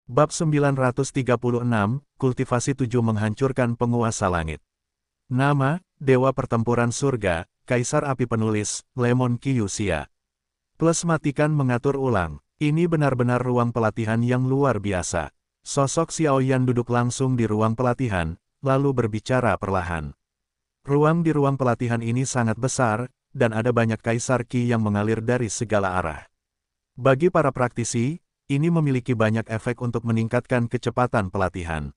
Bab 936, Kultivasi 7 menghancurkan penguasa langit. Nama, Dewa Pertempuran Surga, Kaisar Api Penulis, Lemon Kyusia. Plus matikan mengatur ulang. Ini benar-benar ruang pelatihan yang luar biasa. Sosok Xiaoyan duduk langsung di ruang pelatihan, lalu berbicara perlahan. Ruang di ruang pelatihan ini sangat besar, dan ada banyak kaisar Qi yang mengalir dari segala arah. Bagi para praktisi, ini memiliki banyak efek untuk meningkatkan kecepatan pelatihan.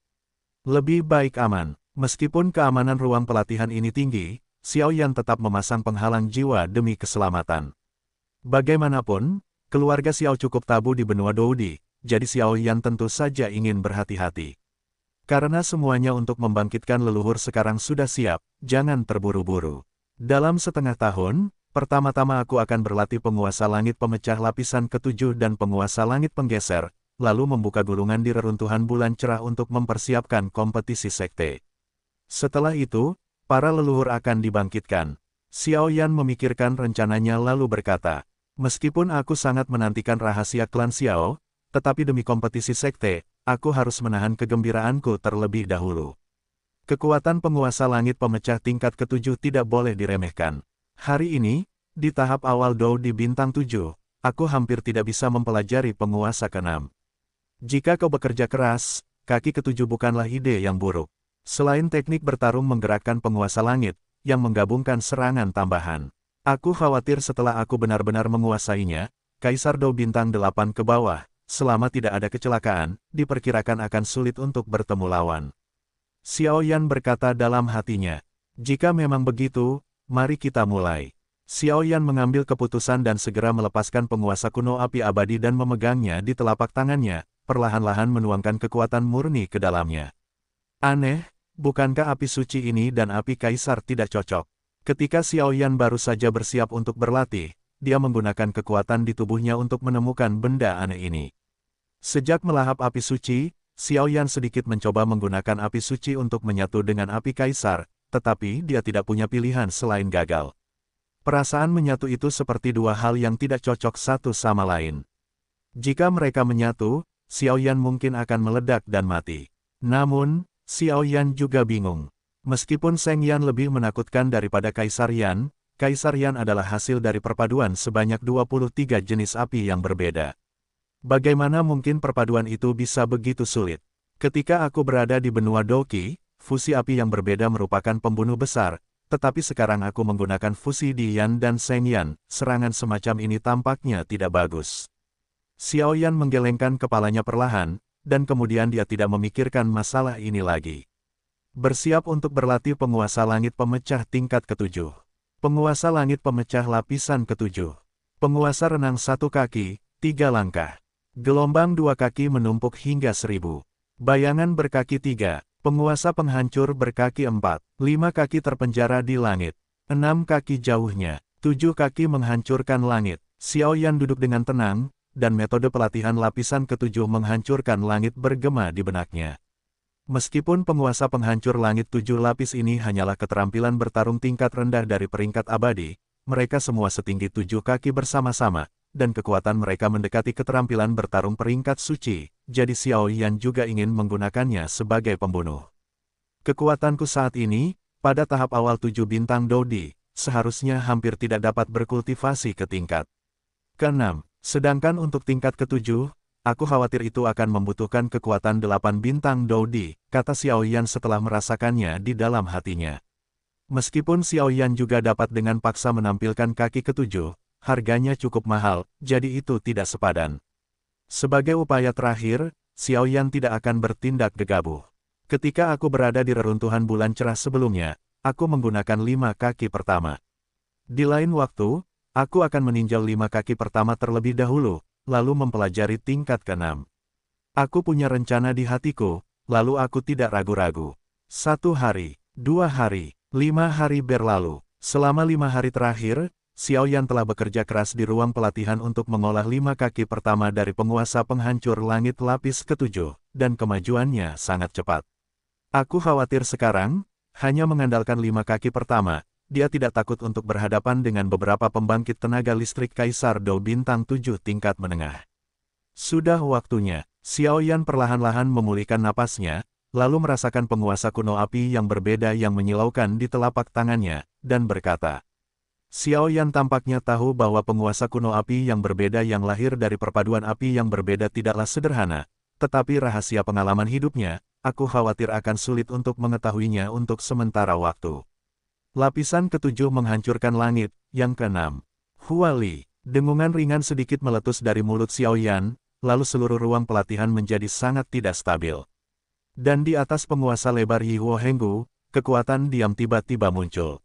Lebih baik aman. Meskipun keamanan ruang pelatihan ini tinggi, Xiaoyan tetap memasang penghalang jiwa demi keselamatan. Bagaimanapun, keluarga Xiao cukup tabu di benua Doudi, jadi Xiaoyan tentu saja ingin berhati-hati. Karena semuanya untuk membangkitkan leluhur sekarang sudah siap, jangan terburu-buru. Dalam setengah tahun, pertama-tama aku akan berlatih penguasa langit pemecah lapisan ke-7 dan penguasa langit penggeser, lalu membuka gulungan di reruntuhan bulan cerah untuk mempersiapkan kompetisi sekte. Setelah itu, para leluhur akan dibangkitkan. Xiaoyan memikirkan rencananya lalu berkata, meskipun aku sangat menantikan rahasia klan Xiao, tetapi demi kompetisi sekte, aku harus menahan kegembiraanku terlebih dahulu. Kekuatan penguasa langit pemecah tingkat ke-7 tidak boleh diremehkan. Hari ini, di tahap awal Dou di bintang 7, aku hampir tidak bisa mempelajari penguasa ke-6. Jika kau bekerja keras, kaki ke-7 bukanlah ide yang buruk. Selain teknik bertarung menggerakkan penguasa langit, yang menggabungkan serangan tambahan. Aku khawatir setelah aku benar-benar menguasainya, Kaisar Dou bintang 8 ke bawah, selama tidak ada kecelakaan, diperkirakan akan sulit untuk bertemu lawan. Xiaoyan berkata dalam hatinya, jika memang begitu, mari kita mulai. Xiaoyan mengambil keputusan dan segera melepaskan penguasa kuno api abadi dan memegangnya di telapak tangannya, perlahan-lahan menuangkan kekuatan murni ke dalamnya. Aneh, bukankah api suci ini dan api kaisar tidak cocok? Ketika Xiaoyan baru saja bersiap untuk berlatih, dia menggunakan kekuatan di tubuhnya untuk menemukan benda aneh ini. Sejak melahap api suci, Xiaoyan sedikit mencoba menggunakan api suci untuk menyatu dengan api kaisar, tetapi dia tidak punya pilihan selain gagal. Perasaan menyatu itu seperti dua hal yang tidak cocok satu sama lain. Jika mereka menyatu, Xiaoyan mungkin akan meledak dan mati. Namun, Xiaoyan juga bingung. Meskipun Seng Yan lebih menakutkan daripada Kaisar Yan adalah hasil dari perpaduan sebanyak 23 jenis api yang berbeda. Bagaimana mungkin perpaduan itu bisa begitu sulit? Ketika aku berada di benua Doqi, fusi api yang berbeda merupakan pembunuh besar, tetapi sekarang aku menggunakan fusi di Yan dan Seng Yan, serangan semacam ini tampaknya tidak bagus. Xiaoyan menggelengkan kepalanya perlahan, dan kemudian dia tidak memikirkan masalah ini lagi. Bersiap untuk berlatih penguasa langit pemecah tingkat ke-7. Penguasa langit pemecah lapisan ke-7. Penguasa renang 1 kaki, 3 langkah. Gelombang 2 kaki menumpuk hingga 1000. Bayangan berkaki 3. Penguasa penghancur berkaki 4. 5 kaki terpenjara di langit. 6 kaki jauhnya. 7 kaki menghancurkan langit. Xiaoyan duduk dengan tenang, dan metode pelatihan lapisan ke-7 menghancurkan langit bergema di benaknya. Meskipun penguasa penghancur langit 7 lapis ini hanyalah keterampilan bertarung tingkat rendah dari peringkat abadi, mereka semua setinggi 7 kaki bersama-sama, dan kekuatan mereka mendekati keterampilan bertarung peringkat suci, jadi Xiaoyan juga ingin menggunakannya sebagai pembunuh. Kekuatanku saat ini, pada tahap awal 7 bintang Doudi, seharusnya hampir tidak dapat berkultivasi ke tingkat ke-6, sedangkan untuk tingkat ke-7, aku khawatir itu akan membutuhkan kekuatan 8 bintang Doudi, kata Xiaoyan setelah merasakannya di dalam hatinya. Meskipun Xiaoyan juga dapat dengan paksa menampilkan kaki ke-7, harganya cukup mahal, jadi itu tidak sepadan. Sebagai upaya terakhir, Xiaoyan tidak akan bertindak gegabah. Ketika aku berada di reruntuhan bulan cerah sebelumnya, aku menggunakan 5 kaki pertama. Di lain waktu, aku akan meninjau 5 kaki pertama terlebih dahulu, lalu mempelajari tingkat ke-6. Aku punya rencana di hatiku, lalu aku tidak ragu-ragu. 1 hari, 2 hari, 5 hari berlalu. Selama 5 hari terakhir, Xiaoyan telah bekerja keras di ruang pelatihan untuk mengolah 5 kaki pertama dari penguasa penghancur langit lapis ke-7, dan kemajuannya sangat cepat. Aku khawatir sekarang, hanya mengandalkan 5 kaki pertama, dia tidak takut untuk berhadapan dengan beberapa pembangkit tenaga listrik Kaisar Dou bintang 7 tingkat menengah. Sudah waktunya. Xiao Yan perlahan-lahan memulihkan napasnya, lalu merasakan penguasa kuno api yang berbeda yang menyilaukan di telapak tangannya, dan berkata. Xiao Yan tampaknya tahu bahwa penguasa kuno api yang berbeda yang lahir dari perpaduan api yang berbeda tidaklah sederhana, tetapi rahasia pengalaman hidupnya, aku khawatir akan sulit untuk mengetahuinya untuk sementara waktu. Lapisan ketujuh menghancurkan langit, yang keenam. Huali, dengungan ringan sedikit meletus dari mulut Xiao Yan, lalu seluruh ruang pelatihan menjadi sangat tidak stabil. Dan di atas penguasa lebar Yihuo Henggu, kekuatan diam tiba-tiba muncul.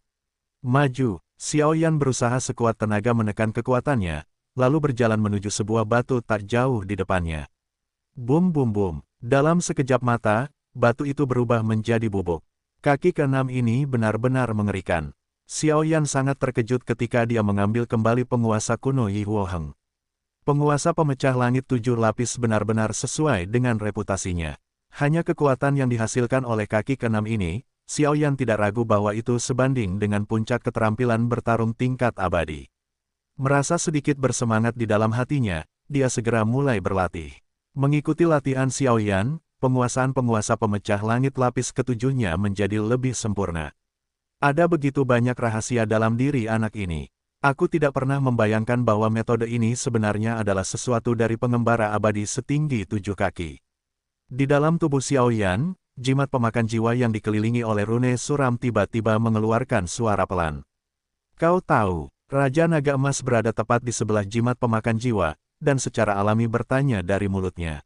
Maju, Xiao Yan berusaha sekuat tenaga menekan kekuatannya, lalu berjalan menuju sebuah batu tak jauh di depannya. Bum bum bum, dalam sekejap mata, batu itu berubah menjadi bubuk. Kaki keenam ini benar-benar mengerikan. Xiao Yan sangat terkejut ketika dia mengambil kembali penguasa kuno Yihuo Heng. Penguasa pemecah langit 7 lapis benar-benar sesuai dengan reputasinya. Hanya kekuatan yang dihasilkan oleh kaki keenam ini, Xiao Yan tidak ragu bahwa itu sebanding dengan puncak keterampilan bertarung tingkat abadi. Merasa sedikit bersemangat di dalam hatinya, dia segera mulai berlatih. Mengikuti latihan Xiao Yan, penguasaan-penguasa pemecah langit lapis ketujuhnya menjadi lebih sempurna. Ada begitu banyak rahasia dalam diri anak ini. Aku tidak pernah membayangkan bahwa metode ini sebenarnya adalah sesuatu dari pengembara abadi setinggi 7 kaki. Di dalam tubuh Xiao Yan, jimat pemakan jiwa yang dikelilingi oleh rune suram tiba-tiba mengeluarkan suara pelan. Kau tahu, Raja Naga Emas berada tepat di sebelah jimat pemakan jiwa, dan secara alami bertanya dari mulutnya.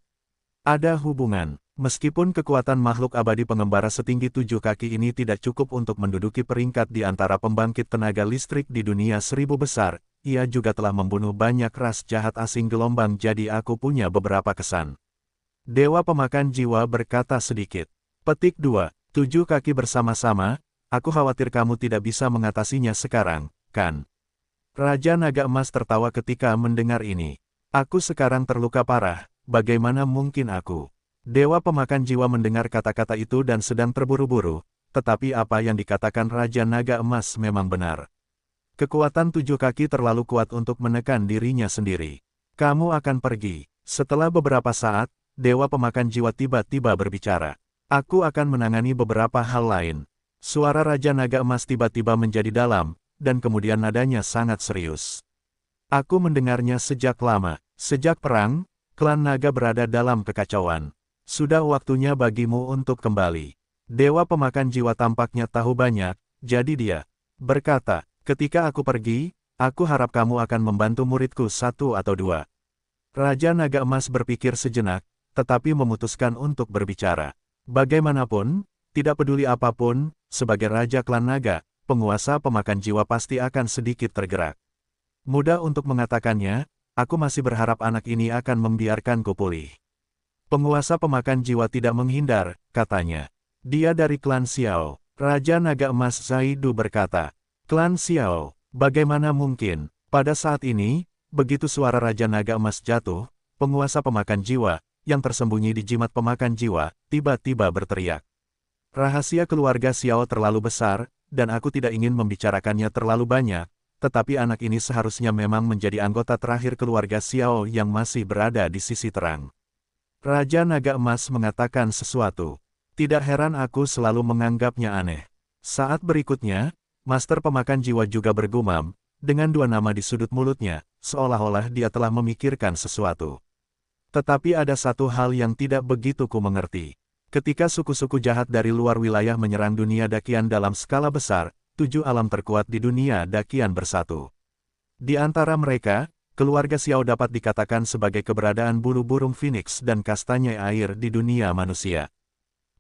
Ada hubungan. Meskipun kekuatan makhluk abadi pengembara setinggi 7 kaki ini tidak cukup untuk menduduki peringkat di antara pembangkit tenaga listrik di dunia 1000 besar, ia juga telah membunuh banyak ras jahat asing gelombang jadi aku punya beberapa kesan. Dewa pemakan jiwa berkata sedikit. Petik 2, 7 kaki bersama-sama, aku khawatir kamu tidak bisa mengatasinya sekarang, kan? Raja Naga Emas tertawa ketika mendengar ini. Aku sekarang terluka parah, bagaimana mungkin aku? Dewa pemakan jiwa mendengar kata-kata itu dan sedang terburu-buru, tetapi apa yang dikatakan Raja Naga Emas memang benar. Kekuatan 7 kaki terlalu kuat untuk menekan dirinya sendiri. Kamu akan pergi. Setelah beberapa saat, Dewa pemakan jiwa tiba-tiba berbicara. Aku akan menangani beberapa hal lain. Suara Raja Naga Emas tiba-tiba menjadi dalam, dan kemudian nadanya sangat serius. Aku mendengarnya sejak lama. Sejak perang, klan naga berada dalam kekacauan. Sudah waktunya bagimu untuk kembali. Dewa pemakan jiwa tampaknya tahu banyak, jadi dia berkata, ketika aku pergi, aku harap kamu akan membantu muridku 1 atau 2. Raja Naga Emas berpikir sejenak, tetapi memutuskan untuk berbicara. Bagaimanapun, tidak peduli apapun, sebagai Raja Klan Naga, penguasa pemakan jiwa pasti akan sedikit tergerak. Mudah untuk mengatakannya, aku masih berharap anak ini akan membiarkanku pulih. Penguasa pemakan jiwa tidak menghindar, katanya. Dia dari klan Xiao. Raja Naga Emas Zaidu berkata. Klan Xiao, bagaimana mungkin? Pada saat ini, begitu suara Raja Naga Emas jatuh, penguasa pemakan jiwa, yang tersembunyi di jimat pemakan jiwa, tiba-tiba berteriak. Rahasia keluarga Xiao terlalu besar, dan aku tidak ingin membicarakannya terlalu banyak, tetapi anak ini seharusnya memang menjadi anggota terakhir keluarga Xiao yang masih berada di sisi terang. Raja Naga Emas mengatakan sesuatu. Tidak heran aku selalu menganggapnya aneh. Saat berikutnya, Master Pemakan Jiwa juga bergumam, dengan 2 nama di sudut mulutnya, seolah-olah dia telah memikirkan sesuatu. Tetapi ada satu hal yang tidak begitu ku mengerti. Ketika suku-suku jahat dari luar wilayah menyerang dunia Dakian dalam skala besar, 7 alam terkuat di dunia Dakian bersatu. Di antara mereka, keluarga Xiao dapat dikatakan sebagai keberadaan bulu burung Phoenix dan kastanya air di dunia manusia.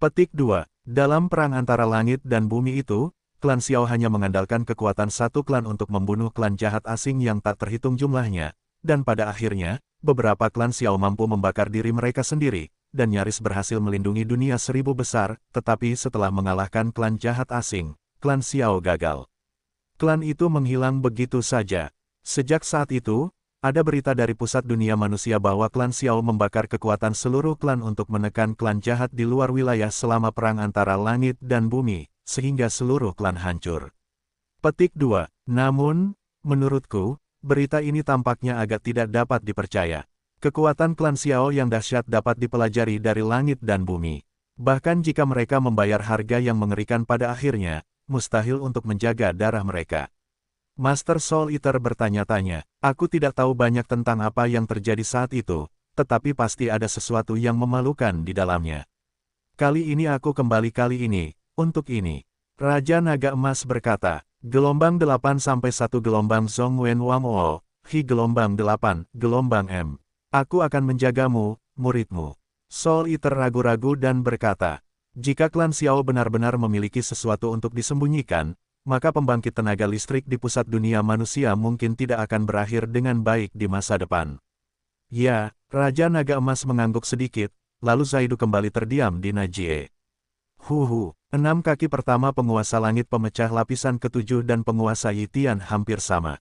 Petik 2. Dalam perang antara langit dan bumi itu, klan Xiao hanya mengandalkan kekuatan satu klan untuk membunuh klan jahat asing yang tak terhitung jumlahnya, dan pada akhirnya, beberapa klan Xiao mampu membakar diri mereka sendiri, dan nyaris berhasil melindungi dunia 1000 besar, tetapi setelah mengalahkan klan jahat asing, klan Xiao gagal. Klan itu menghilang begitu saja. Sejak saat itu, ada berita dari pusat dunia manusia bahwa klan Xiao membakar kekuatan seluruh klan untuk menekan klan jahat di luar wilayah selama perang antara langit dan bumi, sehingga seluruh klan hancur. Petik 2. Namun, menurutku, berita ini tampaknya agak tidak dapat dipercaya. Kekuatan klan Xiao yang dahsyat dapat dipelajari dari langit dan bumi. Bahkan jika mereka membayar harga yang mengerikan pada akhirnya, mustahil untuk menjaga darah mereka. Master Soul Eater bertanya-tanya, aku tidak tahu banyak tentang apa yang terjadi saat itu, tetapi pasti ada sesuatu yang memalukan di dalamnya. Kali ini aku kembali untuk ini. Raja Naga Emas berkata, gelombang 8 sampai 1 gelombang Zhong Wen Wang O, Hi gelombang 8, gelombang M. Aku akan menjagamu, muridmu. Soul Eater ragu-ragu dan berkata, jika klan Xiao benar-benar memiliki sesuatu untuk disembunyikan, maka pembangkit tenaga listrik di pusat dunia manusia mungkin tidak akan berakhir dengan baik di masa depan. Ya, Raja Naga Emas mengangguk sedikit, lalu Zaidu kembali terdiam di Najie. 6 kaki pertama penguasa langit pemecah lapisan ketujuh dan penguasa Yitian hampir sama.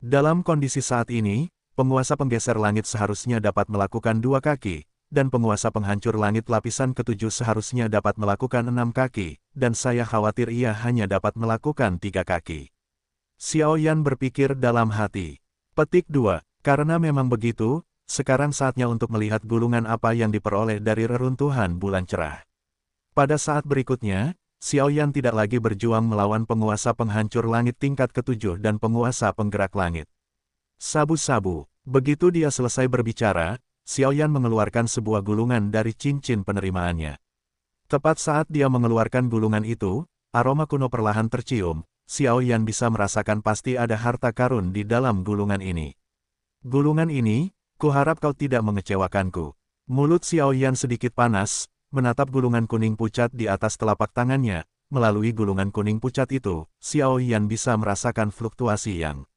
Dalam kondisi saat ini, penguasa penggeser langit seharusnya dapat melakukan 2 kaki, dan penguasa penghancur langit lapisan ketujuh seharusnya dapat melakukan 6 kaki, dan saya khawatir ia hanya dapat melakukan 3 kaki. Xiao Yan berpikir dalam hati. Petik 2, karena memang begitu, sekarang saatnya untuk melihat gulungan apa yang diperoleh dari reruntuhan bulan cerah. Pada saat berikutnya, Xiao Yan tidak lagi berjuang melawan penguasa penghancur langit tingkat ketujuh dan penguasa penggerak langit. Sabu-sabu, begitu dia selesai berbicara, Xiao Yan mengeluarkan sebuah gulungan dari cincin penerimaannya. Tepat saat dia mengeluarkan gulungan itu, aroma kuno perlahan tercium, Xiao Yan bisa merasakan pasti ada harta karun di dalam gulungan ini. Gulungan ini, kuharap kau tidak mengecewakanku. Mulut Xiao Yan sedikit panas, menatap gulungan kuning pucat di atas telapak tangannya. Melalui gulungan kuning pucat itu, Xiao Yan bisa merasakan fluktuasi yang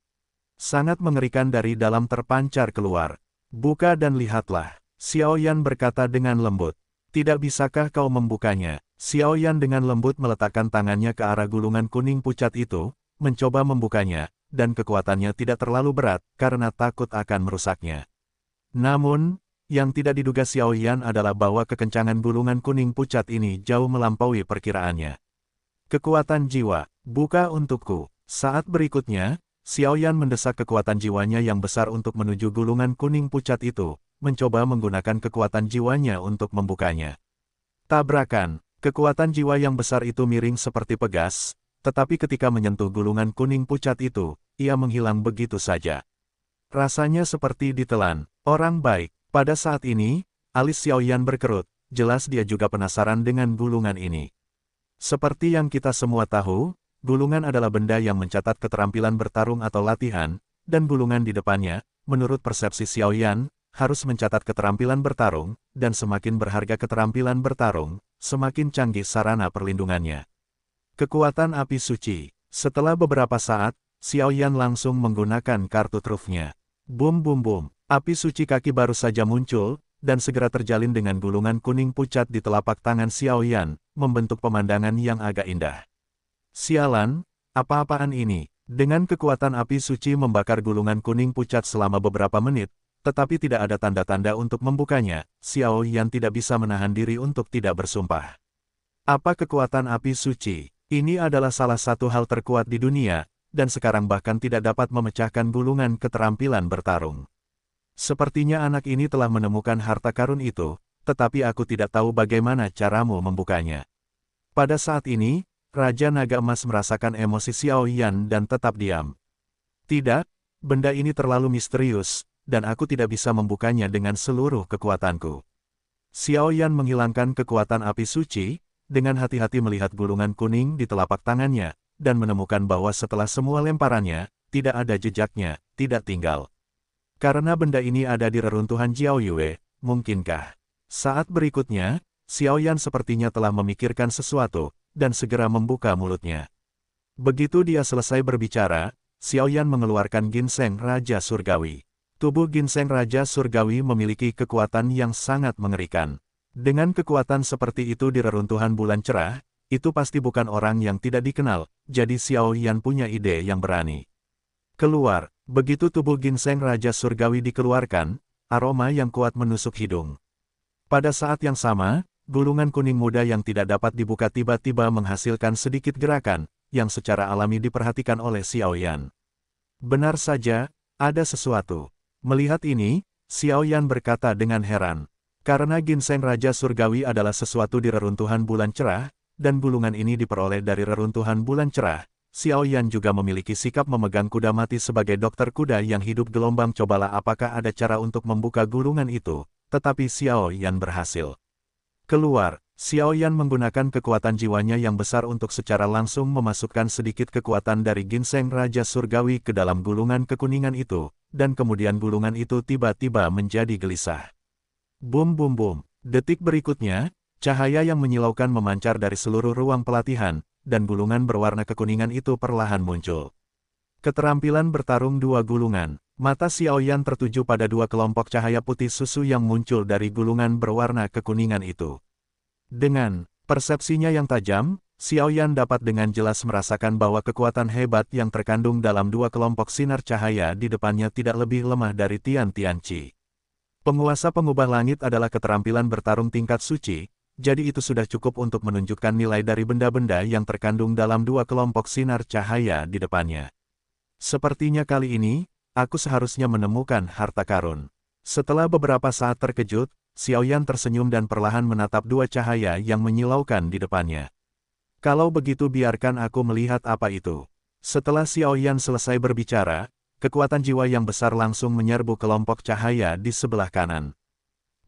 sangat mengerikan dari dalam terpancar keluar. Buka dan lihatlah, Xiao Yan berkata dengan lembut. Tidak bisakah kau membukanya? Xiao Yan dengan lembut meletakkan tangannya ke arah gulungan kuning pucat itu, mencoba membukanya, dan kekuatannya tidak terlalu berat, karena takut akan merusaknya. Namun, yang tidak diduga Xiao Yan adalah bahwa kekencangan gulungan kuning pucat ini jauh melampaui perkiraannya. Kekuatan jiwa, buka untukku. Saat berikutnya, Xiao Yan mendesak kekuatan jiwanya yang besar untuk menuju gulungan kuning pucat itu, mencoba menggunakan kekuatan jiwanya untuk membukanya. Tabrakan, kekuatan jiwa yang besar itu miring seperti pegas, tetapi ketika menyentuh gulungan kuning pucat itu, ia menghilang begitu saja. Rasanya seperti ditelan. Orang baik. Pada saat ini, alis Xiao Yan berkerut, jelas dia juga penasaran dengan gulungan ini. Seperti yang kita semua tahu, gulungan adalah benda yang mencatat keterampilan bertarung atau latihan, dan gulungan di depannya, menurut persepsi Xiao Yan, harus mencatat keterampilan bertarung, dan semakin berharga keterampilan bertarung, semakin canggih sarana perlindungannya. Kekuatan api suci. Setelah beberapa saat, Xiao Yan langsung menggunakan kartu trufnya. Bum bum bum. Api suci kaki baru saja muncul, dan segera terjalin dengan gulungan kuning pucat di telapak tangan Xiao Yan, membentuk pemandangan yang agak indah. Sialan, apa-apaan ini? Dengan kekuatan api suci membakar gulungan kuning pucat selama beberapa menit, tetapi tidak ada tanda-tanda untuk membukanya, Xiao Yan tidak bisa menahan diri untuk tidak bersumpah. Apa kekuatan api suci? Ini adalah salah satu hal terkuat di dunia, dan sekarang bahkan tidak dapat memecahkan gulungan keterampilan bertarung. Sepertinya anak ini telah menemukan harta karun itu, tetapi aku tidak tahu bagaimana caramu membukanya. Pada saat ini, Raja Naga Emas merasakan emosi Xiao Yan dan tetap diam. Tidak, benda ini terlalu misterius, dan aku tidak bisa membukanya dengan seluruh kekuatanku. Xiao Yan menghilangkan kekuatan api suci, dengan hati-hati melihat gulungan kuning di telapak tangannya, dan menemukan bahwa setelah semua lemparannya, tidak ada jejaknya, tidak tinggal. Karena benda ini ada di reruntuhan Jiao Yue, mungkinkah? Saat berikutnya, Xiao Yan sepertinya telah memikirkan sesuatu, dan segera membuka mulutnya. Begitu dia selesai berbicara, Xiao Yan mengeluarkan ginseng Raja Surgawi. Tubuh ginseng Raja Surgawi memiliki kekuatan yang sangat mengerikan. Dengan kekuatan seperti itu di reruntuhan bulan cerah, itu pasti bukan orang yang tidak dikenal, jadi Xiao Yan punya ide yang berani. Keluar. Begitu tubuh ginseng Raja Surgawi dikeluarkan, aroma yang kuat menusuk hidung. Pada saat yang sama, gulungan kuning muda yang tidak dapat dibuka tiba-tiba menghasilkan sedikit gerakan, yang secara alami diperhatikan oleh Xiao Yan. Benar saja, ada sesuatu. Melihat ini, Xiao Yan berkata dengan heran. Karena ginseng Raja Surgawi adalah sesuatu di reruntuhan bulan cerah, dan gulungan ini diperoleh dari reruntuhan bulan cerah, Xiao Yan juga memiliki sikap memegang kuda mati sebagai dokter kuda yang hidup gelombang. Cobalah apakah ada cara untuk membuka gulungan itu, tetapi Xiao Yan berhasil. Keluar, Xiao Yan menggunakan kekuatan jiwanya yang besar untuk secara langsung memasukkan sedikit kekuatan dari ginseng Raja Surgawi ke dalam gulungan kekuningan itu, dan kemudian gulungan itu tiba-tiba menjadi gelisah. Bum bum bum. Detik berikutnya, cahaya yang menyilaukan memancar dari seluruh ruang pelatihan, dan gulungan berwarna kekuningan itu perlahan muncul. Keterampilan bertarung dua gulungan. Mata Xiao Yan tertuju pada dua kelompok cahaya putih susu yang muncul dari gulungan berwarna kekuningan itu. Dengan persepsinya yang tajam, Xiao Yan dapat dengan jelas merasakan bahwa kekuatan hebat yang terkandung dalam dua kelompok sinar cahaya di depannya tidak lebih lemah dari Tian Tianqi. Penguasa pengubah langit adalah keterampilan bertarung tingkat suci, jadi itu sudah cukup untuk menunjukkan nilai dari benda-benda yang terkandung dalam dua kelompok sinar cahaya di depannya. Sepertinya kali ini, aku seharusnya menemukan harta karun. Setelah beberapa saat terkejut, Xiao Yan tersenyum dan perlahan menatap dua cahaya yang menyilaukan di depannya. Kalau begitu biarkan aku melihat apa itu. Setelah Xiao Yan selesai berbicara, kekuatan jiwa yang besar langsung menyerbu kelompok cahaya di sebelah kanan.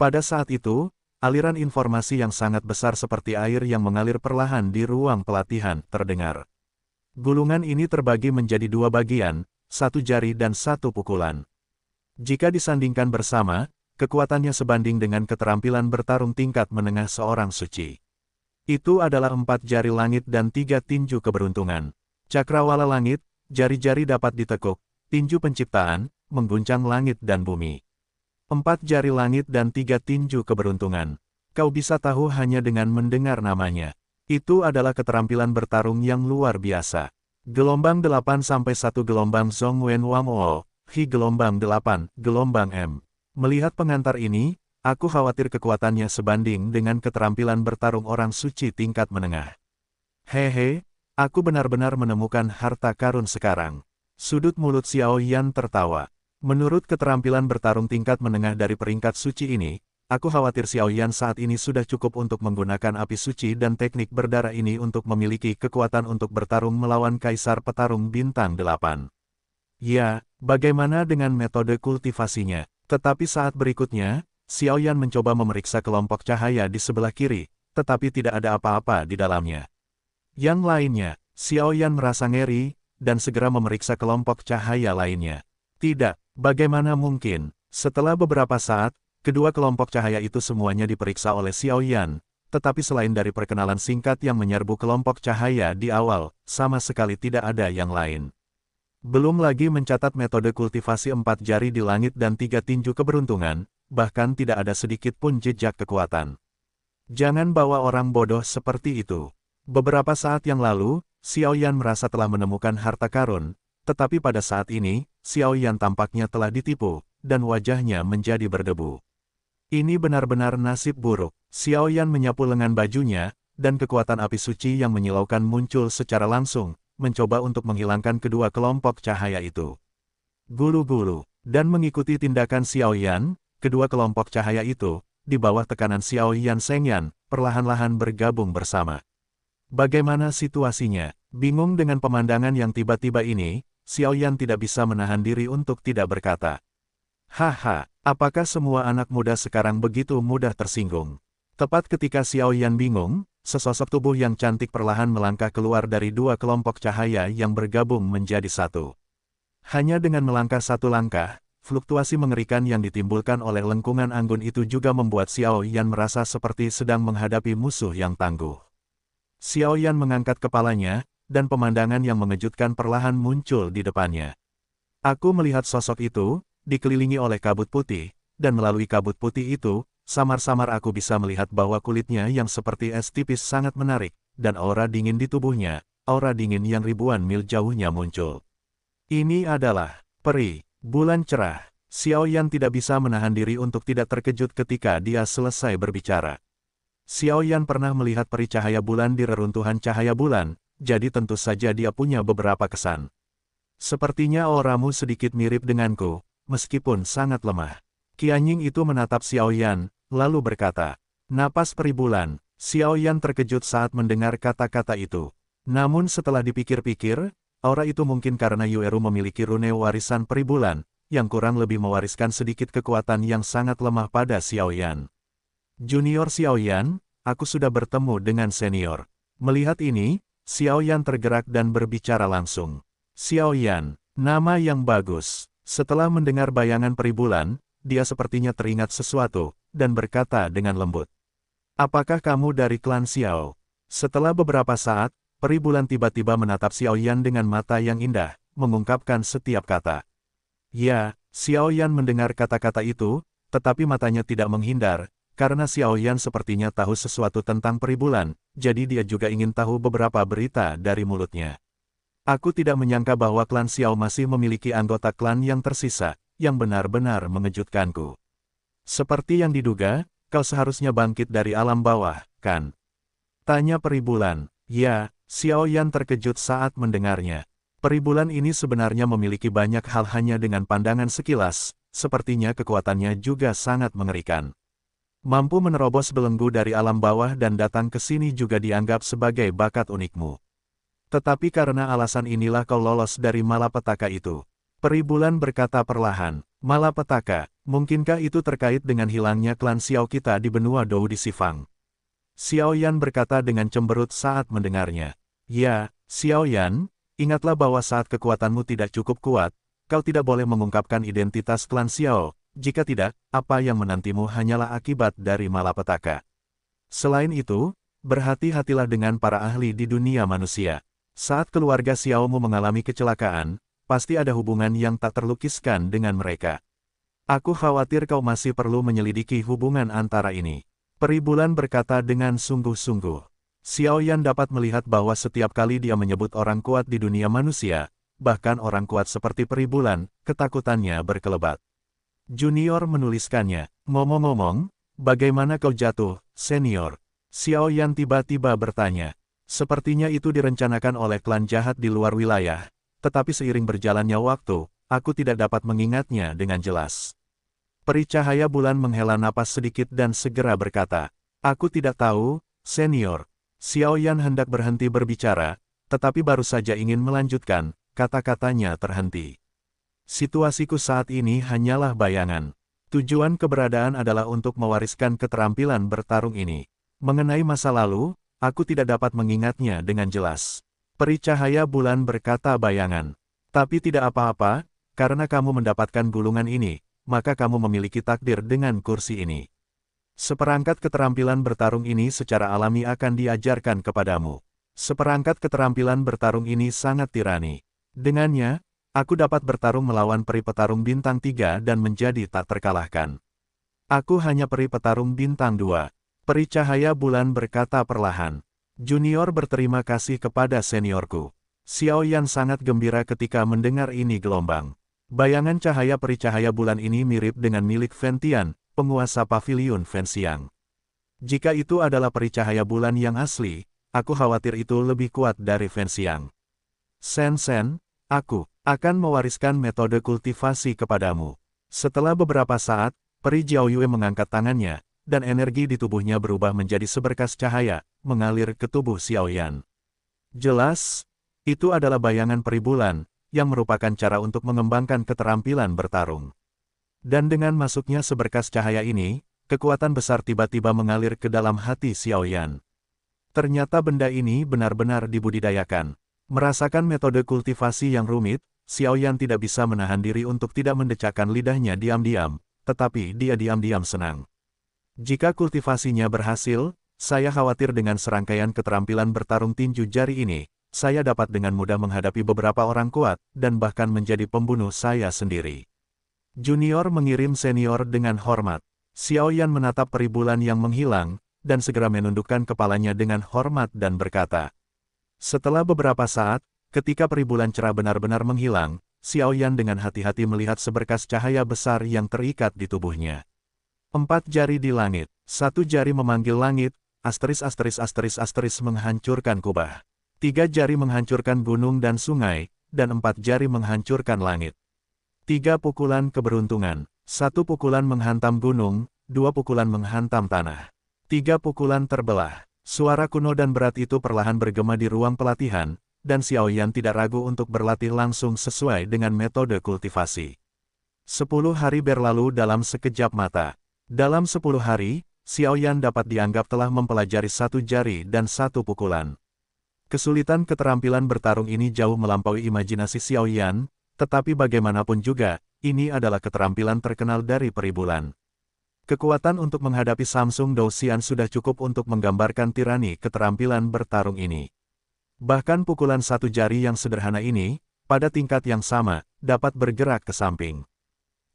Pada saat itu, aliran informasi yang sangat besar seperti air yang mengalir perlahan di ruang pelatihan terdengar. Gulungan ini terbagi menjadi dua bagian, satu jari dan satu pukulan. Jika disandingkan bersama, kekuatannya sebanding dengan keterampilan bertarung tingkat menengah seorang suci. Itu adalah 4 jari langit dan 3 tinju keberuntungan. Cakrawala langit, jari-jari dapat ditekuk. Tinju penciptaan, mengguncang langit dan bumi. 4 jari langit dan 3 tinju keberuntungan. Kau bisa tahu hanya dengan mendengar namanya. Itu adalah keterampilan bertarung yang luar biasa. Gelombang 8 sampai 1 gelombang Zhong Wen Wang O, Hi gelombang 8, gelombang M. Melihat pengantar ini, aku khawatir kekuatannya sebanding dengan keterampilan bertarung orang suci tingkat menengah. Hehe, aku benar-benar menemukan harta karun sekarang. Sudut mulut Xiao Yan tertawa. Menurut keterampilan bertarung tingkat menengah dari peringkat suci ini, aku khawatir Xiao Yan saat ini sudah cukup untuk menggunakan api suci dan teknik berdarah ini untuk memiliki kekuatan untuk bertarung melawan Kaisar Petarung Bintang 8. Ya, bagaimana dengan metode kultivasinya? Tetapi saat berikutnya, Xiao Yan mencoba memeriksa kelompok cahaya di sebelah kiri, tetapi tidak ada apa-apa di dalamnya. Yang lainnya, Xiao Yan merasa ngeri, dan segera memeriksa kelompok cahaya lainnya. Tidak, bagaimana mungkin? Setelah beberapa saat, kedua kelompok cahaya itu semuanya diperiksa oleh Xiao Yan, tetapi selain dari perkenalan singkat yang menyerbu kelompok cahaya di awal, sama sekali tidak ada yang lain. Belum lagi mencatat metode kultivasi 4 jari di langit dan 3 tinju keberuntungan, bahkan tidak ada sedikit pun jejak kekuatan. Jangan bawa orang bodoh seperti itu. Beberapa saat yang lalu, Xiao Yan merasa telah menemukan harta karun, tetapi pada saat ini, Xiao Yan tampaknya telah ditipu, dan wajahnya menjadi berdebu. Ini benar-benar nasib buruk. Xiao Yan menyapu lengan bajunya, dan kekuatan api suci yang menyilaukan muncul secara langsung, mencoba untuk menghilangkan kedua kelompok cahaya itu. Gulu-gulu, dan mengikuti tindakan Xiao Yan, kedua kelompok cahaya itu, di bawah tekanan Xiao Yan Shengyan, perlahan-lahan bergabung bersama. Bagaimana situasinya? Bingung dengan pemandangan yang tiba-tiba ini, Xiao Yan tidak bisa menahan diri untuk tidak berkata. Haha, apakah semua anak muda sekarang begitu mudah tersinggung? Tepat ketika Xiao Yan bingung, sesosok tubuh yang cantik perlahan melangkah keluar dari dua kelompok cahaya yang bergabung menjadi satu. Hanya dengan melangkah satu langkah, fluktuasi mengerikan yang ditimbulkan oleh lengkungan anggun itu juga membuat Xiao Yan merasa seperti sedang menghadapi musuh yang tangguh. Xiao Yan mengangkat kepalanya, dan pemandangan yang mengejutkan perlahan muncul di depannya. Aku melihat sosok itu, dikelilingi oleh kabut putih, dan melalui kabut putih itu, samar-samar aku bisa melihat bahwa kulitnya yang seperti es tipis sangat menarik, dan aura dingin di tubuhnya, aura dingin yang ribuan mil jauhnya muncul. Ini adalah peri bulan cerah. Xiao Yan tidak bisa menahan diri untuk tidak terkejut ketika dia selesai berbicara. Xiao Yan pernah melihat peri cahaya bulan di reruntuhan cahaya bulan, jadi tentu saja dia punya beberapa kesan. Sepertinya auramu sedikit mirip denganku, meskipun sangat lemah. Qianying itu menatap Xiao Yan, lalu berkata, "Napas peribulan." Xiao Yan terkejut saat mendengar kata-kata itu. Namun setelah dipikir-pikir, aura itu mungkin karena Yueru memiliki rune warisan peribulan, yang kurang lebih mewariskan sedikit kekuatan yang sangat lemah pada Xiao Yan. "Junior Xiao Yan, aku sudah bertemu dengan senior." Melihat ini, Xiao Yan tergerak dan berbicara langsung. "Xiao Yan, nama yang bagus." Setelah mendengar bayangan peribulan, dia sepertinya teringat sesuatu, dan berkata dengan lembut, "Apakah kamu dari klan Xiao?" Setelah beberapa saat, peribulan tiba-tiba menatap Xiao Yan dengan mata yang indah, mengungkapkan setiap kata. Ya, Xiao Yan mendengar kata-kata itu, tetapi matanya tidak menghindar, karena Xiao Yan sepertinya tahu sesuatu tentang peribulan, jadi dia juga ingin tahu beberapa berita dari mulutnya. "Aku tidak menyangka bahwa klan Xiao masih memiliki anggota klan yang tersisa, yang benar-benar mengejutkanku. Seperti yang diduga, kau seharusnya bangkit dari alam bawah, kan?" Tanya peribulan. Ya, Xiao Yan terkejut saat mendengarnya. Peribulan ini sebenarnya memiliki banyak hal hanya dengan pandangan sekilas, sepertinya kekuatannya juga sangat mengerikan. Mampu menerobos belenggu dari alam bawah dan datang ke sini juga dianggap sebagai bakat unikmu. Tetapi karena alasan inilah kau lolos dari malapetaka itu. Peribulan berkata perlahan, "Malapetaka, mungkinkah itu terkait dengan hilangnya klan Xiao kita di benua Dou di Sifang?" Xiao Yan berkata dengan cemberut saat mendengarnya. "Ya, Xiao Yan, ingatlah bahwa saat kekuatanmu tidak cukup kuat, kau tidak boleh mengungkapkan identitas klan Xiao, jika tidak, apa yang menantimu hanyalah akibat dari malapetaka. Selain itu, berhati-hatilah dengan para ahli di dunia manusia. Saat keluarga Xiaomu mengalami kecelakaan, pasti ada hubungan yang tak terlukiskan dengan mereka. Aku khawatir kau masih perlu menyelidiki hubungan antara ini." Peribulan berkata dengan sungguh-sungguh. Xiao Yan dapat melihat bahwa setiap kali dia menyebut orang kuat di dunia manusia, bahkan orang kuat seperti peribulan, ketakutannya berkelebat. Junior menuliskannya, "Ngomong-ngomong, bagaimana kau jatuh, senior?" Xiao Yan tiba-tiba bertanya. Sepertinya itu direncanakan oleh klan jahat di luar wilayah, tetapi seiring berjalannya waktu, aku tidak dapat mengingatnya dengan jelas. Peri cahaya bulan menghela napas sedikit dan segera berkata, "Aku tidak tahu, senior." Xiao Yan hendak berhenti berbicara, tetapi baru saja ingin melanjutkan, kata-katanya terhenti. "Situasiku saat ini hanyalah bayangan. Tujuan keberadaan adalah untuk mewariskan keterampilan bertarung ini. Mengenai masa lalu, aku tidak dapat mengingatnya dengan jelas." Peri cahaya bulan berkata bayangan. "Tapi tidak apa-apa, karena kamu mendapatkan gulungan ini, maka kamu memiliki takdir dengan kursi ini. Seperangkat keterampilan bertarung ini secara alami akan diajarkan kepadamu. Seperangkat keterampilan bertarung ini sangat tirani. Dengannya, aku dapat bertarung melawan peri petarung bintang 3 dan menjadi tak terkalahkan. Aku hanya peri petarung bintang 2. Peri cahaya bulan berkata perlahan. "Junior berterima kasih kepada seniorku." Xiao Yan sangat gembira ketika mendengar ini gelombang. Bayangan cahaya peri cahaya bulan ini mirip dengan milik Fentian, penguasa paviliun Fenxiang. Jika itu adalah peri cahaya bulan yang asli, aku khawatir itu lebih kuat dari Fenxiang. "Sen, aku akan mewariskan metode kultivasi kepadamu." Setelah beberapa saat, peri Jiaoyue mengangkat tangannya, dan energi di tubuhnya berubah menjadi seberkas cahaya, mengalir ke tubuh Xiao Yan. Jelas, itu adalah bayangan peri bulan, yang merupakan cara untuk mengembangkan keterampilan bertarung. Dan dengan masuknya seberkas cahaya ini, kekuatan besar tiba-tiba mengalir ke dalam hati Xiao Yan. Ternyata benda ini benar-benar dibudidayakan. Merasakan metode kultivasi yang rumit, Xiao Yan tidak bisa menahan diri untuk tidak mendecakkan lidahnya diam-diam, tetapi dia diam-diam senang. Jika kultivasinya berhasil, saya khawatir dengan serangkaian keterampilan bertarung tinju jari ini, saya dapat dengan mudah menghadapi beberapa orang kuat, dan bahkan menjadi pembunuh saya sendiri. Junior mengirim senior dengan hormat. Xiao Yan menatap peri bulan yang menghilang, dan segera menundukkan kepalanya dengan hormat dan berkata. Setelah beberapa saat, ketika peri bulan cerah benar-benar menghilang, Xiao Yan dengan hati-hati melihat seberkas cahaya besar yang terikat di tubuhnya. 4 jari di langit, 1 jari memanggil langit, **** menghancurkan kubah. 3 jari menghancurkan gunung dan sungai, dan 4 jari menghancurkan langit. 3 pukulan keberuntungan. 1 pukulan menghantam gunung, 2 pukulan menghantam tanah. 3 pukulan terbelah. Suara kuno dan berat itu perlahan bergema di ruang pelatihan, dan Xiao Yan tidak ragu untuk berlatih langsung sesuai dengan metode kultivasi. 10 hari berlalu dalam sekejap mata. Dalam 10 hari, Xiao Yan dapat dianggap telah mempelajari 1 jari dan 1 pukulan. Kesulitan keterampilan bertarung ini jauh melampaui imajinasi Xiao Yan, tetapi bagaimanapun juga, ini adalah keterampilan terkenal dari Peribulan. Kekuatan untuk menghadapi Samsung Dou Xian sudah cukup untuk menggambarkan tirani keterampilan bertarung ini. Bahkan pukulan 1 jari yang sederhana ini, pada tingkat yang sama, dapat bergerak ke samping.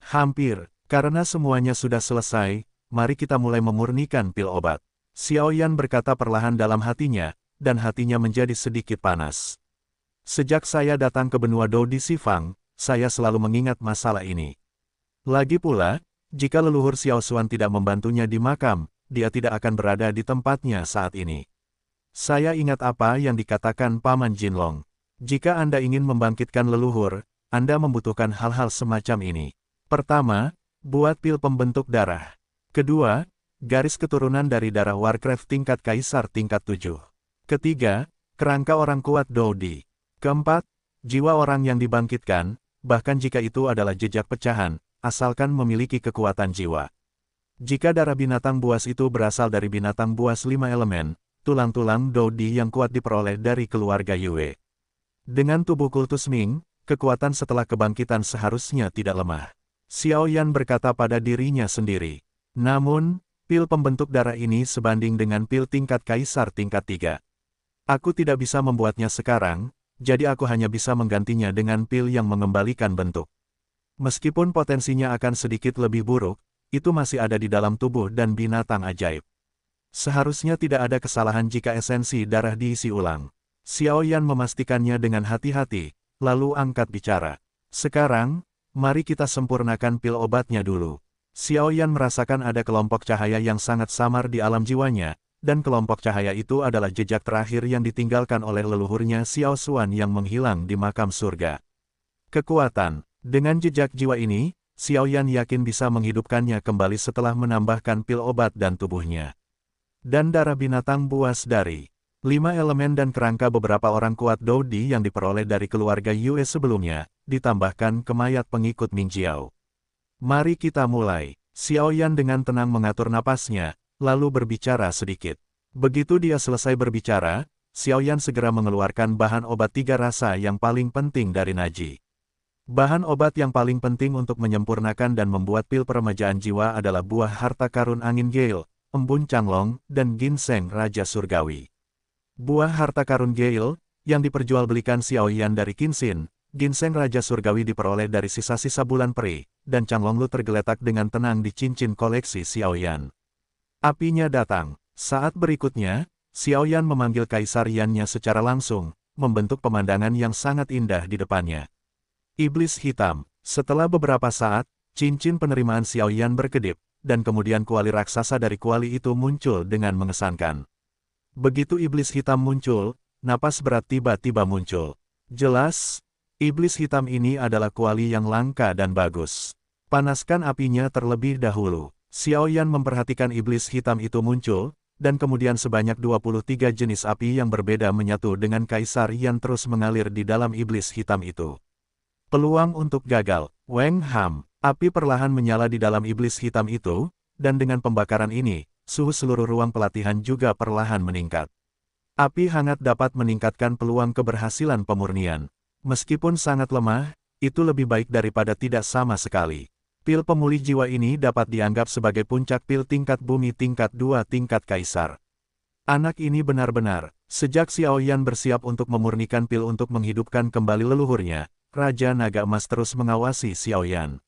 Hampir, karena semuanya sudah selesai, mari kita mulai memurnikan pil obat. Xiao Yan berkata perlahan dalam hatinya, dan hatinya menjadi sedikit panas. Sejak saya datang ke benua Dou di Xifang, saya selalu mengingat masalah ini. Lagi pula, jika leluhur Xiao Xuan tidak membantunya di makam, dia tidak akan berada di tempatnya saat ini. Saya ingat apa yang dikatakan Paman Jinlong. Jika Anda ingin membangkitkan leluhur, Anda membutuhkan hal-hal semacam ini. Pertama, buat pil pembentuk darah. Kedua, garis keturunan dari darah Warcraft tingkat Kaisar tingkat 7. Ketiga, kerangka orang kuat Doudi. Keempat, jiwa orang yang dibangkitkan, bahkan jika itu adalah jejak pecahan, asalkan memiliki kekuatan jiwa. Jika darah binatang buas itu berasal dari binatang buas 5 elemen, tulang-tulang Doudi yang kuat diperoleh dari keluarga Yue. Dengan tubuh kultus Ming, kekuatan setelah kebangkitan seharusnya tidak lemah. Xiao Yan berkata pada dirinya sendiri. Namun, pil pembentuk darah ini sebanding dengan pil tingkat Kaisar tingkat 3. Aku tidak bisa membuatnya sekarang, jadi aku hanya bisa menggantinya dengan pil yang mengembalikan bentuk. Meskipun potensinya akan sedikit lebih buruk, itu masih ada di dalam tubuh dan binatang ajaib. Seharusnya tidak ada kesalahan jika esensi darah diisi ulang. Xiao Yan memastikannya dengan hati-hati, lalu angkat bicara. Sekarang, mari kita sempurnakan pil obatnya dulu. Xiao Yan merasakan ada kelompok cahaya yang sangat samar di alam jiwanya, dan kelompok cahaya itu adalah jejak terakhir yang ditinggalkan oleh leluhurnya Xiao Xuan yang menghilang di makam surga. Kekuatan. Dengan jejak jiwa ini, Xiao Yan yakin bisa menghidupkannya kembali setelah menambahkan pil obat dan tubuhnya. Dan darah binatang buas dari 5 elemen dan kerangka beberapa orang kuat Doudi yang diperoleh dari keluarga Yue sebelumnya, ditambahkan ke mayat pengikut Ming Jiao. Mari kita mulai. Xiao Yan dengan tenang mengatur napasnya, lalu berbicara sedikit. Begitu dia selesai berbicara, Xiao Yan segera mengeluarkan bahan obat 3 rasa yang paling penting dari Naji. Bahan obat yang paling penting untuk menyempurnakan dan membuat pil peremajaan jiwa adalah buah harta karun angin Gale, embun Changlong, dan ginseng Raja Surgawi. Buah harta karun Gale, yang diperjualbelikan Xiao Yan dari Qinxin, ginseng Raja Surgawi diperoleh dari sisa-sisa bulan peri, dan Changlong Lu tergeletak dengan tenang di cincin koleksi Xiao Yan. Apinya datang. Saat berikutnya, Xiao Yan memanggil Kaisar Yannya secara langsung, membentuk pemandangan yang sangat indah di depannya. Iblis hitam. Setelah beberapa saat, cincin penerimaan Xiao Yan berkedip, dan kemudian kuali raksasa dari kuali itu muncul dengan mengesankan. Begitu iblis hitam muncul, napas berat tiba-tiba muncul. Jelas, iblis hitam ini adalah kuali yang langka dan bagus. Panaskan apinya terlebih dahulu. Xiao Yan memperhatikan iblis hitam itu muncul, dan kemudian sebanyak 23 jenis api yang berbeda menyatu dengan Kaisar Yan terus mengalir di dalam iblis hitam itu. Peluang untuk gagal. Weng Ham. Api perlahan menyala di dalam iblis hitam itu, dan dengan pembakaran ini, suhu seluruh ruang pelatihan juga perlahan meningkat. Api hangat dapat meningkatkan peluang keberhasilan pemurnian. Meskipun sangat lemah, itu lebih baik daripada tidak sama sekali. Pil pemulih jiwa ini dapat dianggap sebagai puncak pil tingkat bumi tingkat 2 tingkat Kaisar. Anak ini benar-benar, sejak Xiao Yan bersiap untuk memurnikan pil untuk menghidupkan kembali leluhurnya, Raja Naga Emas terus mengawasi Xiao Yan.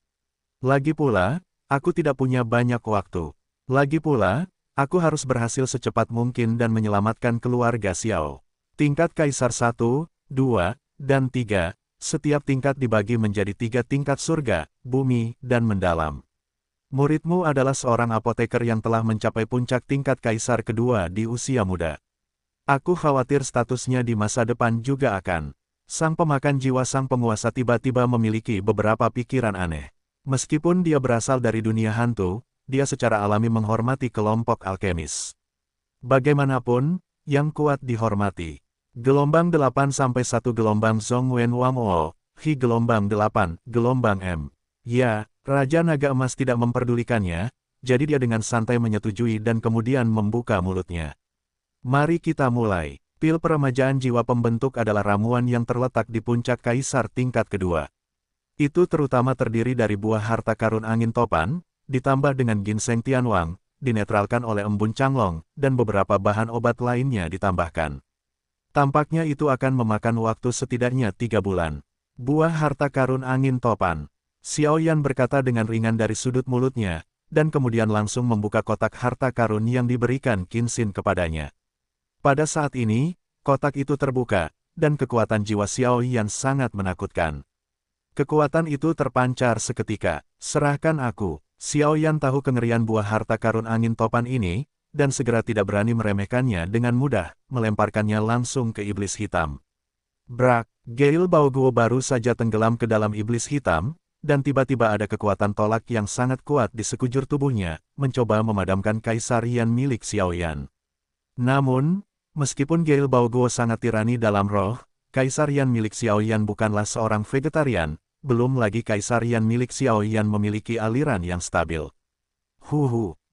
Lagi pula, aku tidak punya banyak waktu. Lagi pula, aku harus berhasil secepat mungkin dan menyelamatkan keluarga Xiao. Tingkat Kaisar 1, 2, dan 3. Setiap tingkat dibagi menjadi 3 tingkat surga, bumi, dan mendalam. Muridmu adalah seorang apoteker yang telah mencapai puncak tingkat Kaisar kedua di usia muda. Aku khawatir statusnya di masa depan juga akan. Sang pemakan jiwa sang penguasa tiba-tiba memiliki beberapa pikiran aneh. Meskipun dia berasal dari dunia hantu, dia secara alami menghormati kelompok alkemis. Bagaimanapun, yang kuat dihormati. Gelombang 8 sampai 1 gelombang Zhongwen Wangwo, Hi gelombang 8, gelombang M. Ya, Raja Naga Emas tidak memperdulikannya, jadi dia dengan santai menyetujui dan kemudian membuka mulutnya. Mari kita mulai. Pil peremajaan jiwa pembentuk adalah ramuan yang terletak di puncak kaisar tingkat kedua. Itu terutama terdiri dari buah harta karun angin topan, ditambah dengan ginseng tianwang, dinetralkan oleh embun canglong, dan beberapa bahan obat lainnya ditambahkan. Tampaknya itu akan memakan waktu setidaknya 3 bulan. Buah harta karun angin topan. Xiao Yan berkata dengan ringan dari sudut mulutnya, dan kemudian langsung membuka kotak harta karun yang diberikan Qin Xin kepadanya. Pada saat ini, kotak itu terbuka, dan kekuatan jiwa Xiao Yan sangat menakutkan. Kekuatan itu terpancar seketika. Serahkan aku. Xiao Yan tahu kengerian buah harta karun angin topan ini, dan segera tidak berani meremehkannya dengan mudah, melemparkannya langsung ke iblis hitam. Brak, Gail Baoguo baru saja tenggelam ke dalam iblis hitam, dan tiba-tiba ada kekuatan tolak yang sangat kuat di sekujur tubuhnya, mencoba memadamkan Kaisar Yan milik Xiao Yan. Namun, meskipun Gail Baoguo sangat tirani dalam roh, Kaisar Yan milik Xiao Yan bukanlah seorang vegetarian, belum lagi Kaisar Yan milik Xiao Yan memiliki aliran yang stabil.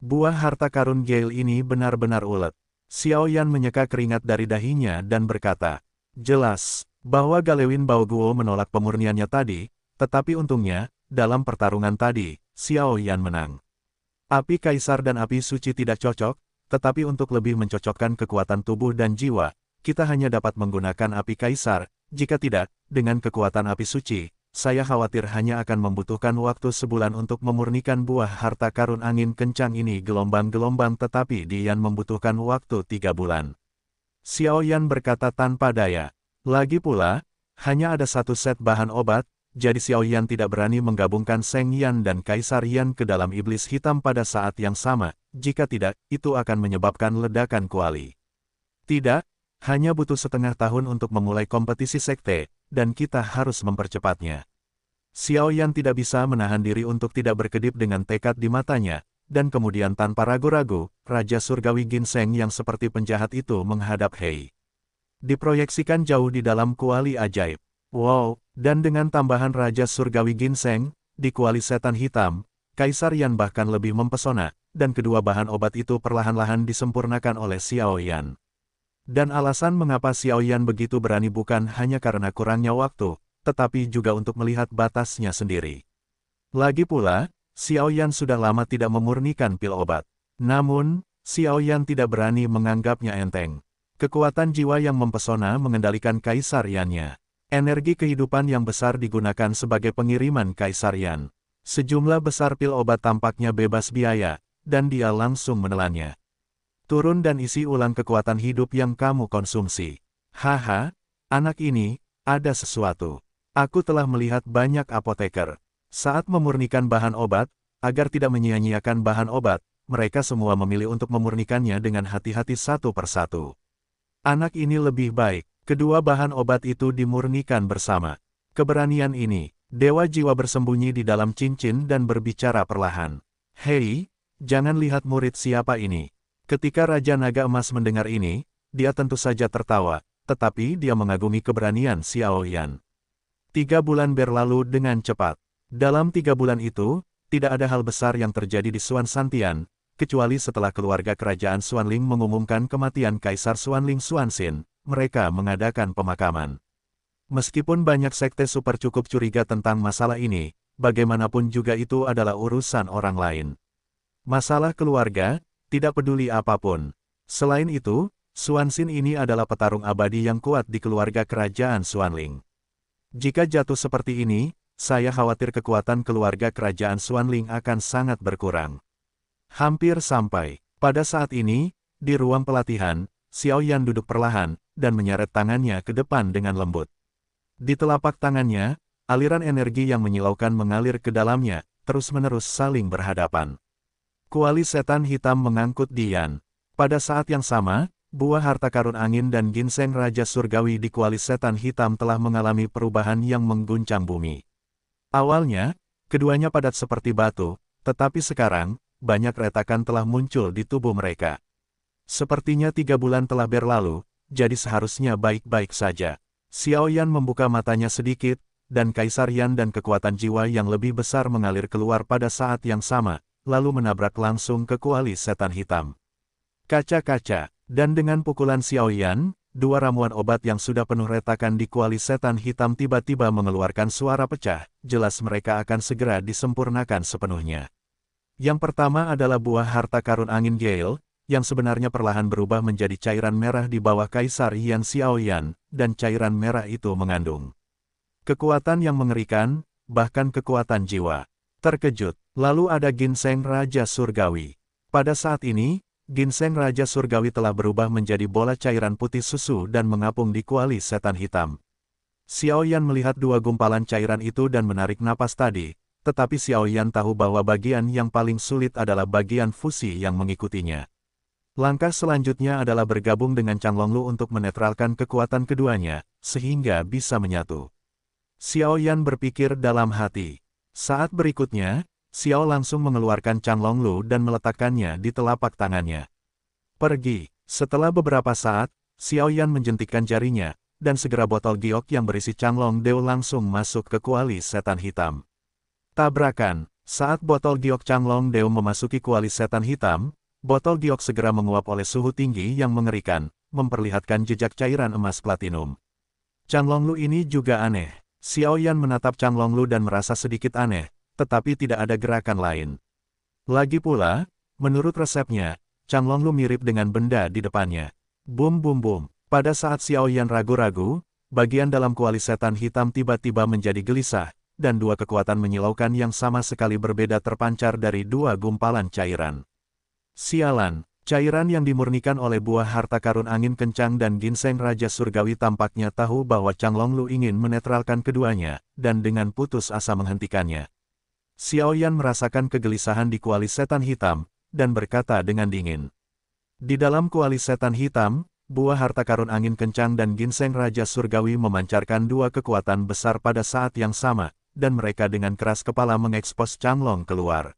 Buah harta karun Gail ini benar-benar ulet. Xiao Yan menyeka keringat dari dahinya dan berkata, jelas, bahwa Galewin Baoguo menolak pemurniannya tadi, tetapi untungnya, dalam pertarungan tadi, Xiao Yan menang. Api Kaisar dan api suci tidak cocok, tetapi untuk lebih mencocokkan kekuatan tubuh dan jiwa, kita hanya dapat menggunakan api Kaisar, jika tidak, dengan kekuatan api suci. Saya khawatir hanya akan membutuhkan waktu sebulan untuk memurnikan buah harta karun angin kencang ini gelombang-gelombang tetapi Dian membutuhkan waktu 3 bulan. Xiao Yan berkata tanpa daya. Lagi pula, hanya ada satu set bahan obat, jadi Xiao Yan tidak berani menggabungkan Seng Yan dan Kaisar Yan ke dalam iblis hitam pada saat yang sama, jika tidak, itu akan menyebabkan ledakan kuali. Tidak, hanya butuh setengah tahun untuk memulai kompetisi sekte, dan kita harus mempercepatnya. Xiao Yan tidak bisa menahan diri untuk tidak berkedip dengan tekad di matanya, dan kemudian tanpa ragu-ragu, Raja Surgawi Ginseng yang seperti penjahat itu menghadap Hei. Diproyeksikan jauh di dalam kuali ajaib. Wow, dan dengan tambahan Raja Surgawi Ginseng, di kuali setan hitam, Kaisar Yan bahkan lebih mempesona, dan kedua bahan obat itu perlahan-lahan disempurnakan oleh Xiao Yan. Dan alasan mengapa Xiao Yan begitu berani bukan hanya karena kurangnya waktu, tetapi juga untuk melihat batasnya sendiri. Lagi pula, Xiao Yan sudah lama tidak memurnikan pil obat. Namun, Xiao Yan tidak berani menganggapnya enteng. Kekuatan jiwa yang mempesona mengendalikan Kaisar Yannya. Energi kehidupan yang besar digunakan sebagai pengiriman Kaisar Yan. Sejumlah besar pil obat tampaknya bebas biaya, dan dia langsung menelannya. Turun dan isi ulang kekuatan hidup yang kamu konsumsi. Haha, anak ini, ada sesuatu. Aku telah melihat banyak apoteker. Saat memurnikan bahan obat, agar tidak menyia-nyiakan bahan obat, mereka semua memilih untuk memurnikannya dengan hati-hati satu persatu. Anak ini lebih baik, kedua bahan obat itu dimurnikan bersama. Keberanian ini, Dewa Jiwa bersembunyi di dalam cincin dan berbicara perlahan. Hei, jangan lihat murid siapa ini. Ketika Raja Naga Emas mendengar ini, dia tentu saja tertawa, tetapi dia mengagumi keberanian Xiao Yan. 3 bulan berlalu dengan cepat. Dalam 3 bulan itu, tidak ada hal besar yang terjadi di Xuan Santian, kecuali setelah keluarga kerajaan Xuanling mengumumkan kematian Kaisar Xuanling Xuanxin, mereka mengadakan pemakaman. Meskipun banyak sekte super cukup curiga tentang masalah ini, bagaimanapun juga itu adalah urusan orang lain. Masalah keluarga, tidak peduli apapun. Selain itu, Xuanxin ini adalah petarung abadi yang kuat di keluarga kerajaan Xuanling. Jika jatuh seperti ini, saya khawatir kekuatan keluarga kerajaan Xuanling akan sangat berkurang. Hampir sampai. Pada saat ini, di ruang pelatihan, Xiao Yan duduk perlahan, dan menyeret tangannya ke depan dengan lembut. Di telapak tangannya, aliran energi yang menyilaukan mengalir ke dalamnya, terus-menerus saling berhadapan. Kuali setan hitam mengangkut Dian. Pada saat yang sama, buah harta karun angin dan ginseng Raja Surgawi di kuali setan hitam telah mengalami perubahan yang mengguncang bumi. Awalnya, Keduanya padat seperti batu, tetapi sekarang, banyak retakan telah muncul di tubuh mereka. Sepertinya 3 bulan telah berlalu, jadi seharusnya baik-baik saja. Xiao Yan membuka matanya sedikit, dan Kaisar Yan dan kekuatan jiwa yang lebih besar mengalir keluar pada saat yang sama, lalu menabrak langsung ke kuali setan hitam. Kaca-kaca, dan dengan pukulan Xiao Yan, 2 ramuan obat yang sudah penuh retakan di kuali setan hitam tiba-tiba mengeluarkan suara pecah, jelas mereka akan segera disempurnakan sepenuhnya. Yang pertama adalah buah harta karun angin Gale, yang sebenarnya perlahan berubah menjadi cairan merah di bawah Kaisar Yan Xiao Yan, dan cairan merah itu mengandung kekuatan yang mengerikan, bahkan kekuatan jiwa. Terkejut, lalu ada ginseng Raja Surgawi. Pada saat ini, ginseng Raja Surgawi telah berubah menjadi bola cairan putih susu dan mengapung di kuali setan hitam. Xiao Yan melihat 2 gumpalan cairan itu dan menarik napas tadi, tetapi Xiao Yan tahu bahwa bagian yang paling sulit adalah bagian fusi yang mengikutinya. Langkah selanjutnya adalah bergabung dengan Chang Longlu untuk menetralkan kekuatan keduanya, sehingga bisa menyatu. Xiao Yan berpikir dalam hati. Saat berikutnya, Xiao langsung mengeluarkan Chang Longlu dan meletakkannya di telapak tangannya. Pergi. Setelah beberapa saat, Xiao Yan menjentikkan jarinya, dan segera botol giok yang berisi Chang Long Deo langsung masuk ke kuali setan hitam. Tabrakan. Saat botol giok Chang Long Deo memasuki kuali setan hitam, botol giok segera menguap oleh suhu tinggi yang mengerikan, memperlihatkan jejak cairan emas platinum. Chang Longlu ini juga aneh. Xiao Yan menatap Chang Longlu dan merasa sedikit aneh, tetapi tidak ada gerakan lain. Lagi pula, menurut resepnya, Chang Longlu mirip dengan benda di depannya. Bum bum bum. Pada saat Xiao Yan ragu-ragu, bagian dalam kuali setan hitam tiba-tiba menjadi gelisah, dan 2 kekuatan menyilaukan yang sama sekali berbeda terpancar dari 2 gumpalan cairan. Sialan, cairan yang dimurnikan oleh buah harta karun angin kencang dan ginseng Raja Surgawi tampaknya tahu bahwa Chang Longlu ingin menetralkan keduanya, dan dengan putus asa menghentikannya. Xiao Yan merasakan kegelisahan di kuali setan hitam, dan berkata dengan dingin. Di dalam kuali setan hitam, buah harta karun angin kencang dan ginseng Raja Surgawi memancarkan 2 kekuatan besar pada saat yang sama, dan mereka dengan keras kepala mengekspos Chang Long keluar.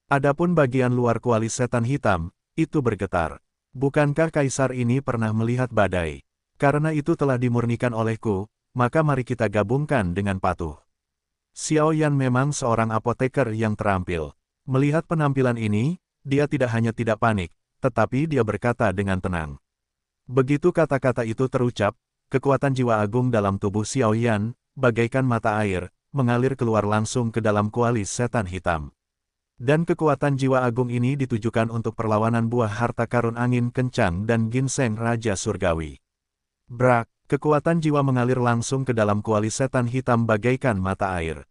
Adapun bagian luar kuali setan hitam, itu bergetar. Bukankah Kaisar ini pernah melihat badai? Karena itu telah dimurnikan olehku, maka mari kita gabungkan dengan patuh. Xiao Yan memang seorang apoteker yang terampil. Melihat penampilan ini, dia tidak hanya tidak panik, tetapi dia berkata dengan tenang. Begitu kata-kata itu terucap, kekuatan jiwa agung dalam tubuh Xiao Yan, bagaikan mata air, mengalir keluar langsung ke dalam kuali setan hitam. Dan kekuatan jiwa agung ini ditujukan untuk perlawanan buah harta karun angin kencang dan ginseng Raja Surgawi. Brak, kekuatan jiwa mengalir langsung ke dalam kuali setan hitam bagaikan mata air.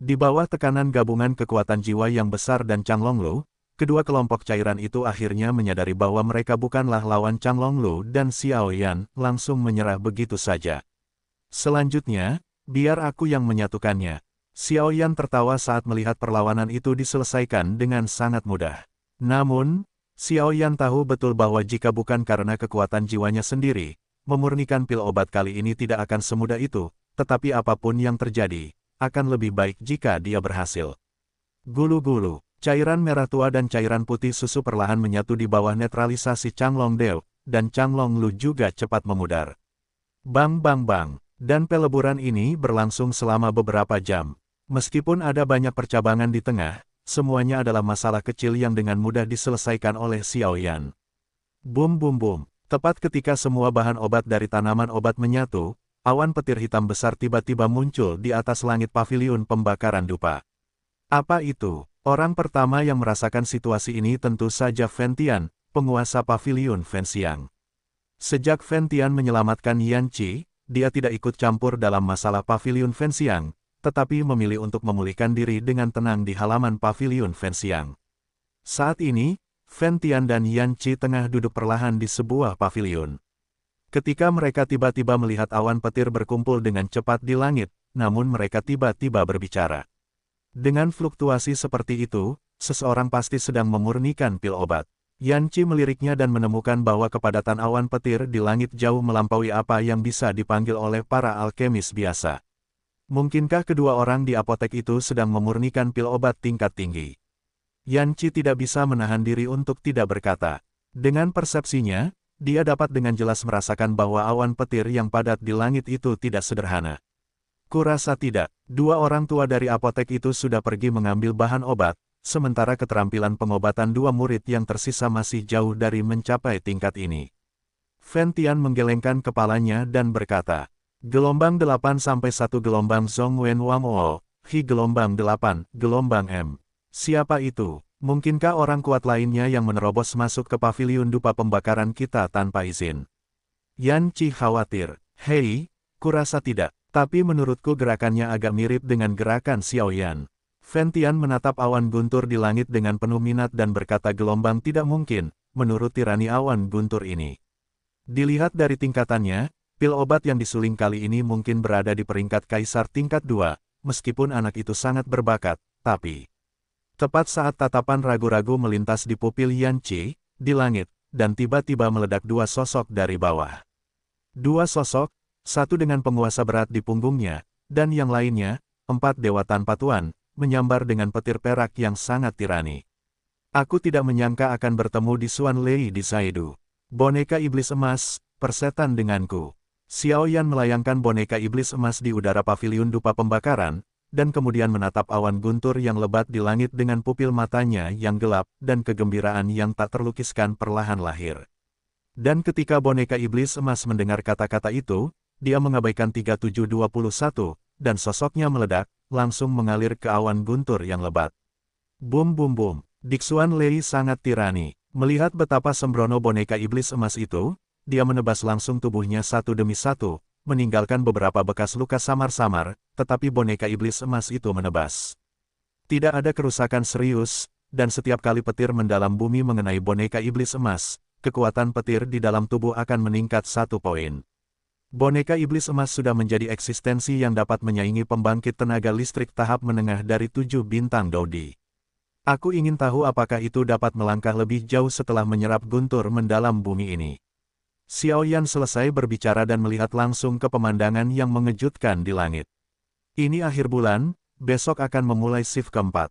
Di bawah tekanan gabungan kekuatan jiwa yang besar dan Chang Longlu, kedua kelompok cairan itu akhirnya menyadari bahwa mereka bukanlah lawan Chang Longlu dan Xiao Yan, langsung menyerah begitu saja. Selanjutnya, biar aku yang menyatukannya. Xiao Yan tertawa saat melihat perlawanan itu diselesaikan dengan sangat mudah. Namun, Xiao Yan tahu betul bahwa jika bukan karena kekuatan jiwanya sendiri, memurnikan pil obat kali ini tidak akan semudah itu, tetapi apapun yang terjadi, akan lebih baik jika dia berhasil. Gulu-gulu, cairan merah tua dan cairan putih susu perlahan menyatu di bawah netralisasi Chang Long Deo, dan Chang Long Lu juga cepat memudar. Bang bang bang, dan peleburan ini berlangsung selama beberapa jam. Meskipun ada banyak percabangan di tengah, semuanya adalah masalah kecil yang dengan mudah diselesaikan oleh Xiao Yan. Bum bum bum, tepat ketika semua bahan obat dari tanaman obat menyatu, awan petir hitam besar tiba-tiba muncul di atas langit paviliun pembakaran dupa. Apa itu? Orang pertama yang merasakan situasi ini tentu saja Fen Tian, penguasa paviliun Fenxiang. Sejak Fen Tian menyelamatkan Yan Qi, dia tidak ikut campur dalam masalah paviliun Fenxiang, tetapi memilih untuk memulihkan diri dengan tenang di halaman paviliun Fenxiang. Saat ini, Fen Tian dan Yan Qi tengah duduk perlahan di sebuah paviliun. Ketika mereka tiba-tiba melihat awan petir berkumpul dengan cepat di langit, namun mereka tiba-tiba berbicara. Dengan fluktuasi seperti itu, seseorang pasti sedang memurnikan pil obat. Yan Qi meliriknya dan menemukan bahwa kepadatan awan petir di langit jauh melampaui apa yang bisa dipanggil oleh para alkemis biasa. Mungkinkah kedua orang di apotek itu sedang memurnikan pil obat tingkat tinggi? Yan Qi tidak bisa menahan diri untuk tidak berkata. Dengan persepsinya, dia dapat dengan jelas merasakan bahwa awan petir yang padat di langit itu tidak sederhana. Kurasa tidak, dua orang tua dari apotek itu sudah pergi mengambil bahan obat, sementara keterampilan pengobatan dua murid yang tersisa masih jauh dari mencapai tingkat ini. Fen Tian menggelengkan kepalanya dan berkata, gelombang 8 sampai 1 gelombang Zhong Wen Wang O, Hi gelombang 8, gelombang M. Siapa itu? Mungkinkah orang kuat lainnya yang menerobos masuk ke paviliun dupa pembakaran kita tanpa izin? Yan Qi khawatir. Hei, kurasa tidak. Tapi menurutku gerakannya agak mirip dengan gerakan Xiao Yan. Fen Tian menatap awan guntur di langit dengan penuh minat dan berkata gelombang tidak mungkin, menurut tirani awan guntur ini. Dilihat dari tingkatannya, pil obat yang disuling kali ini mungkin berada di peringkat kaisar tingkat 2, meskipun anak itu sangat berbakat, tapi... Tepat saat tatapan ragu-ragu melintas di pupil Yan Qi, di langit, dan tiba-tiba meledak dua sosok dari bawah. Dua sosok, satu dengan penguasa berat di punggungnya, dan yang lainnya, 4 dewa tanpa tuan, menyambar dengan petir perak yang sangat tirani. Aku tidak menyangka akan bertemu di Xuan Lei di Zaidu. Boneka iblis emas, persetan denganku. Xiao Yan melayangkan boneka iblis emas di udara paviliun dupa pembakaran, dan kemudian menatap awan guntur yang lebat di langit dengan pupil matanya yang gelap, dan kegembiraan yang tak terlukiskan perlahan lahir. Dan ketika boneka iblis emas mendengar kata-kata itu, dia mengabaikan 3721, dan sosoknya meledak, langsung mengalir ke awan guntur yang lebat. Bum bum bum, Xuan Lei sangat tirani. Melihat betapa sembrono boneka iblis emas itu, dia menebas langsung tubuhnya satu demi satu, meninggalkan beberapa bekas luka samar-samar, tetapi boneka iblis emas itu menebas. Tidak ada kerusakan serius, dan setiap kali petir mendalam bumi mengenai boneka iblis emas, kekuatan petir di dalam tubuh akan meningkat 1 poin. Boneka iblis emas sudah menjadi eksistensi yang dapat menyaingi pembangkit tenaga listrik tahap menengah dari 7 bintang Dodi. Aku ingin tahu apakah itu dapat melangkah lebih jauh setelah menyerap guntur mendalam bumi ini. Xiao Yan selesai berbicara dan melihat langsung ke pemandangan yang mengejutkan di langit. Ini akhir bulan, besok akan memulai shift keempat.